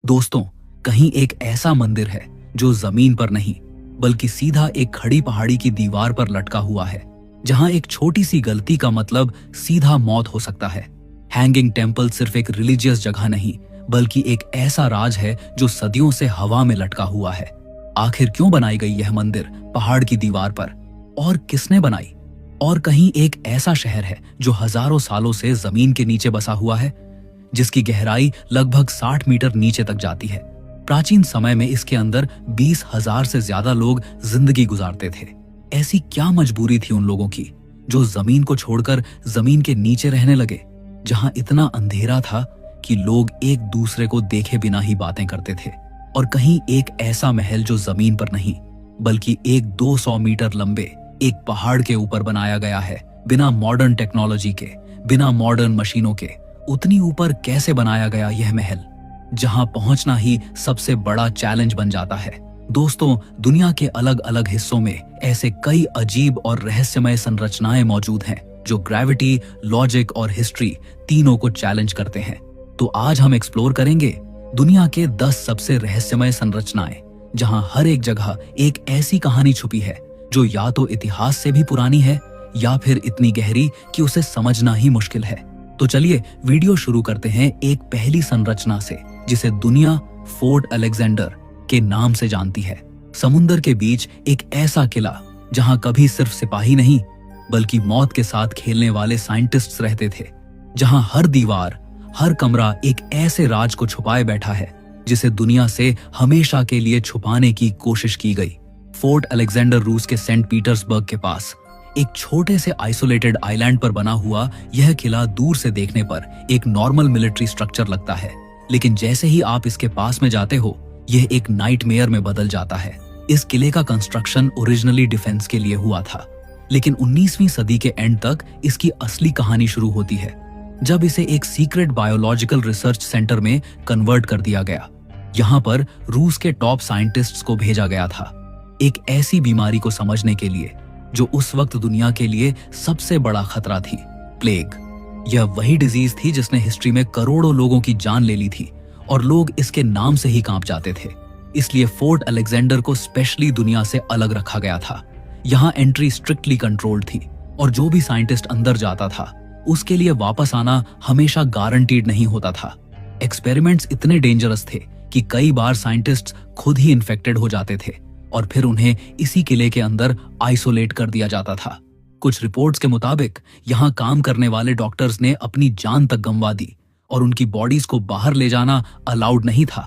दोस्तों, कहीं एक ऐसा मंदिर है जो जमीन पर नहीं बल्कि सीधा एक खड़ी पहाड़ी की दीवार पर लटका हुआ है, जहां एक छोटी सी गलती का मतलब सीधा मौत हो सकता है। हैंगिंग टेम्पल सिर्फ एक रिलीजियस जगह नहीं बल्कि एक ऐसा राज है जो सदियों से हवा में लटका हुआ है। आखिर क्यों बनाई गई यह मंदिर पहाड़ की दीवार पर, और किसने बनाई? और कहीं एक ऐसा शहर है जो हजारों सालों से जमीन के नीचे बसा हुआ है, जिसकी गहराई लगभग 60 मीटर नीचे तक जाती है। प्राचीन समय में इसके अंदर 20,000 से ज्यादा लोग जिंदगी गुजारते थे। ऐसी क्या मजबूरी थी उन लोगों की जो जमीन को छोड़कर जमीन के नीचे रहने लगे, जहां इतना अंधेरा था कि लोग एक दूसरे को देखे बिना ही बातें करते थे। और कहीं एक ऐसा महल जो जमीन पर नहीं बल्कि एक 200 मीटर लंबे एक पहाड़ के ऊपर बनाया गया है, बिना मॉडर्न टेक्नोलॉजी के, बिना मॉडर्न मशीनों के। उतनी ऊपर कैसे बनाया गया यह महल, जहां पहुंचना ही सबसे बड़ा चैलेंज बन जाता है? दोस्तों, दुनिया के अलग अलग हिस्सों में ऐसे कई अजीब और रहस्यमय संरचनाएं मौजूद हैं जो ग्रेविटी, लॉजिक और हिस्ट्री तीनों को चैलेंज करते हैं। तो आज हम एक्सप्लोर करेंगे दुनिया के 10 सबसे रहस्यमय संरचनाएं, जहां हर एक जगह एक ऐसी कहानी छुपी है जो या तो इतिहास से भी पुरानी है या फिर इतनी गहरी कि उसे समझना ही मुश्किल है। तो चलिए वीडियो शुरू करते हैं एक पहली संरचना से, जिसे दुनिया फोर्ट अलेक्जेंडर के नाम से जानती है। समुंदर के बीच एक ऐसा किला जहां कभी सिर्फ सिपाही नहीं बल्कि मौत के साथ खेलने वाले साइंटिस्ट्स रहते थे, जहां हर दीवार, हर कमरा एक ऐसे राज को छुपाए बैठा है जिसे दुनिया से हमेशा के लिए छुपाने की कोशिश की गई। फोर्ट अलेक्जेंडर रूस के सेंट पीटर्सबर्ग के पास एक छोटे से आइसोलेटेड आइलैंड पर बना हुआ यह किला दूर से देखने पर एक नॉर्मल मिलिट्री स्ट्रक्चर लगता है, लेकिन जैसे ही आप इसके पास में जाते हो यह एक नाइटमेयर में बदल जाता है। इस किले का कंस्ट्रक्शन ओरिजिनली डिफेंस के लिए हुआ था, लेकिन 19वीं सदी के एंड तक इसकी असली कहानी शुरू होती है जब इसे एक सीक्रेट बायोलॉजिकल रिसर्च सेंटर में कन्वर्ट कर दिया गया। यहाँ पर रूस के टॉप साइंटिस्ट्स को भेजा गया था एक ऐसी बीमारी को समझने के लिए जो उस वक्त दुनिया के लिए सबसे बड़ा खतरा थी, प्लेग। यह वही डिजीज थी जिसने हिस्ट्री में करोड़ों लोगों की जान ले ली थी और लोग इसके नाम से ही कांप जाते थे। इसलिए फोर्ट अलेक्जेंडर को स्पेशली दुनिया से अलग रखा गया था। यहाँ एंट्री स्ट्रिक्टली कंट्रोल्ड थी और जो भी साइंटिस्ट अंदर जाता था उसके लिए वापस आना हमेशा गारंटीड नहीं होता था। एक्सपेरिमेंट्स इतने डेंजरस थे कि कई बार साइंटिस्ट्स खुद ही इन्फेक्टेड हो जाते थे और फिर उन्हें इसी किले के अंदर आइसोलेट कर दिया जाता था। कुछ रिपोर्ट्स के मुताबिक यहाँ काम करने वाले डॉक्टर्स ने अपनी जान तक गंवा दी और उनकी बॉडीज को बाहर ले जाना अलाउड नहीं था।